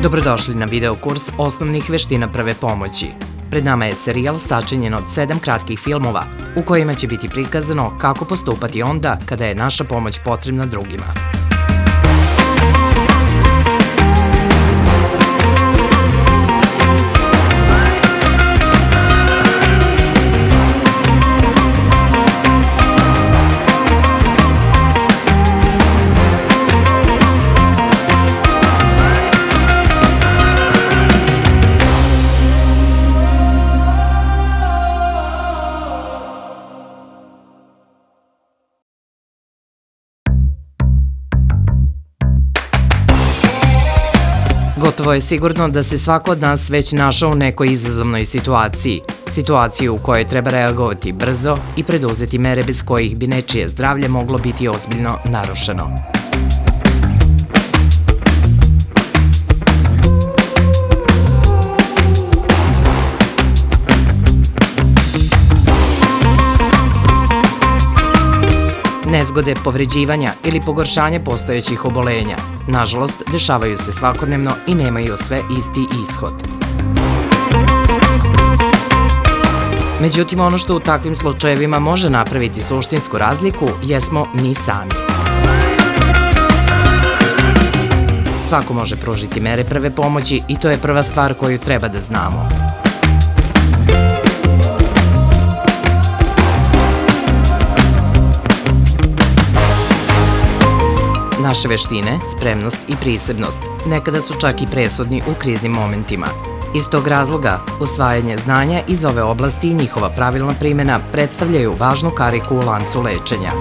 Dobrodošli na video kurs osnovnih veština prve pomoći. Pred nama je serijal sačinjen od 7 kratkih filmova u kojima će biti prikazano kako postupati onda kada je naša pomoć potrebna drugima. Gotovo je sigurno da se svako od nas već našao u nekoj izazovnoj situaciji u kojoj treba reagovati brzo i preduzeti mere bez kojih bi nečije zdravlje moglo biti ozbiljno narušeno. Nezgode, povređivanja ili pogoršanje postojećih obolenja, nažalost, dešavaju se svakodnevno i nemaju sve isti ishod. Međutim, ono što u takvim slučajevima može napraviti suštinsku razliku jesmo mi sami. Svako može pružiti mere prve pomoći i to je prva stvar koju treba da znamo. Naše veštine, spremnost i prisebnost nekada su čak i presudni u kriznim momentima. Iz tog razloga, usvajanje znanja iz ove oblasti i njihova pravilna primjena predstavljaju važnu kariku u lancu lečenja.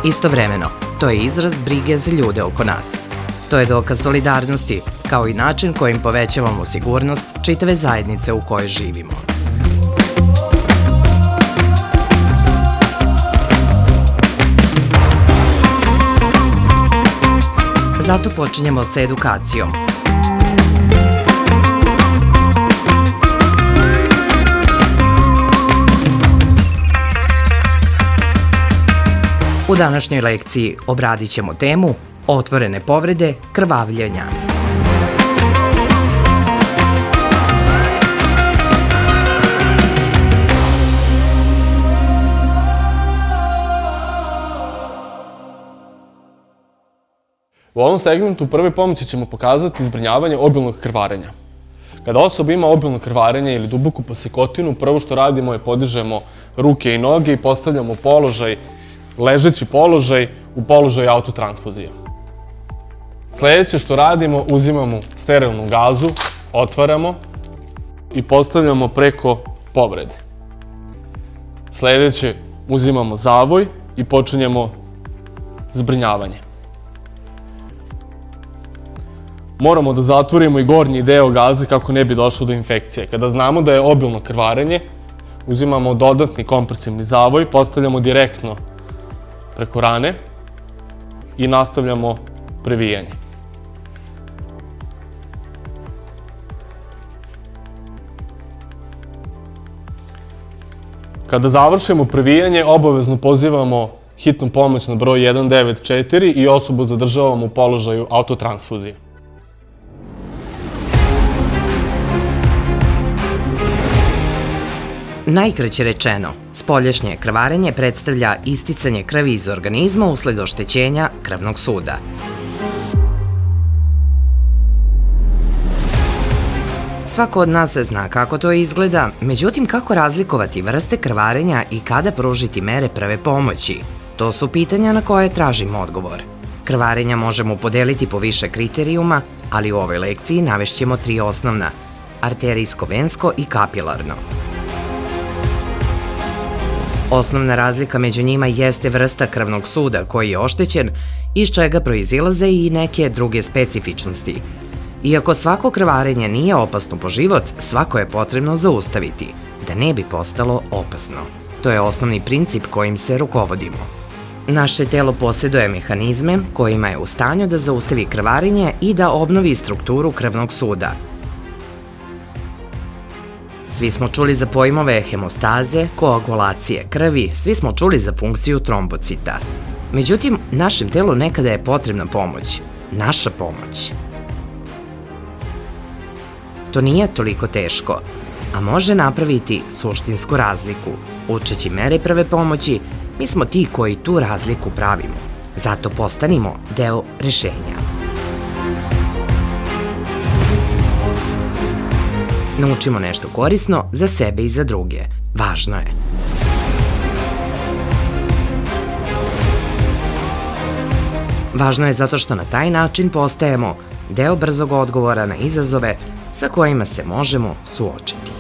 Istovremeno, to je izraz brige za ljude oko nas. To je dokaz solidarnosti, kao i način kojim povećavamo sigurnost čitave zajednice u kojoj živimo. Zato počinjemo sa edukacijom. U današnjoj lekciji obradit ćemo temu otvorene povrede krvavljenja. U ovom segmentu prve pomoći ćemo pokazati zbrinjavanje obilnog krvarenja. Kada osoba ima obilno krvarenje ili duboku posekotinu, prvo što radimo je podižemo ruke i noge i postavljamo položaj, ležeći položaj u položaju autotransfuzije. Sljedeće što radimo, uzimamo sterilnu gazu, otvaramo i postavljamo preko povrede. Sljedeće, uzimamo zavoj i počinjemo zbrinjavanje. Moramo da zatvorimo i gornji deo gaze kako ne bi došlo do infekcije. Kada znamo da je obilno krvarenje, uzimamo dodatni kompresivni zavoj, postavljamo direktno preko rane i nastavljamo previjanje. Kada završimo previjanje, obavezno pozivamo hitnu pomoć na broj 194 i osobu zadržavamo u položaju autotransfuzije. Najkraće rečeno, spoljašnje krvarenje predstavlja isticanje krvi iz organizma usled oštećenja krvnog suda. Svako od nas zna kako to izgleda, međutim kako razlikovati vrste krvarenja i kada pružiti mere prve pomoći? To su pitanja na koje tražimo odgovor. Krvarenja možemo podeliti po više kriterijuma, ali u ovoj lekciji navešćemo 3 osnovna: arterijsko, vensko i kapilarno. Osnovna razlika među njima jeste vrsta krvnog suda koji je oštećen, iz čega proizilaze i neke druge specifičnosti. Iako svako krvarenje nije opasno po život, svako je potrebno zaustaviti, da ne bi postalo opasno. To je osnovni princip kojim se rukovodimo. Naše telo posjeduje mehanizme kojima je u stanju da zaustavi krvarenje i da obnovi strukturu krvnog suda. Svi smo čuli za pojmove hemostaze, koagulacije krvi, svi smo čuli za funkciju trombocita. Međutim, našem telu nekada je potrebna pomoć, naša pomoć. To nije toliko teško, a može napraviti suštinsku razliku. Učeći mere prve pomoći, mi smo ti koji tu razliku pravimo. Zato postanimo deo rešenja. Naučimo nešto korisno za sebe i za druge. Važno je. Važno je zato što na taj način postajemo deo brzog odgovora na izazove sa kojima se možemo suočiti.